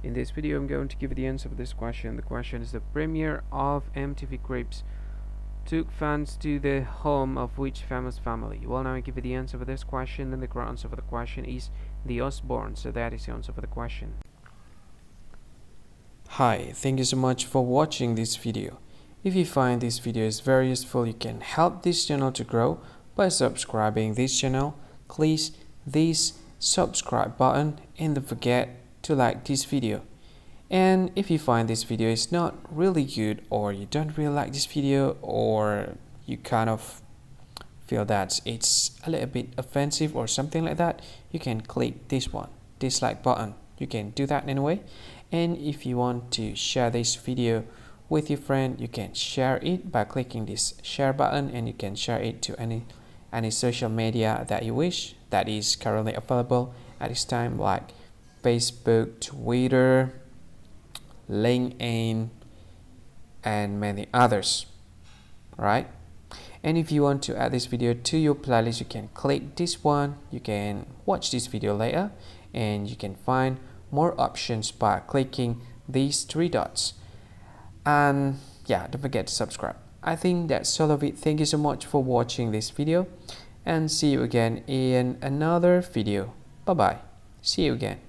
In this video, I'm going to give you the answer for this question. The question is: the premiere of MTV Cribs took fans to the home of which famous family? Well, now I give you the answer for this question, and the correct answer for the question is the Osbournes. So that is the answer for the question. Hi, thank you so much for watching this video. If you find this video is very useful, you can help this channel to grow by subscribing this channel. Please this subscribe button and don't forget to like this video. And if you find this video is not really good, or you don't really like this video, or you kind of feel that it's a little bit offensive or something like that, you can click this one, dislike button. You can do that anyway. And if you want to share this video with your friend, you can share it by clicking this share button, and you can share it to any social media that you wish that is currently available at this time, like Facebook, Twitter, LinkedIn, and many others, right? And if you want to add this video to your playlist, you can click this one. You can watch this video later, and you can find more options by clicking these three dots. And yeah, don't forget to subscribe. I think that's all of it. Thank you so much for watching this video, and see you again in another video. Bye bye. See you again.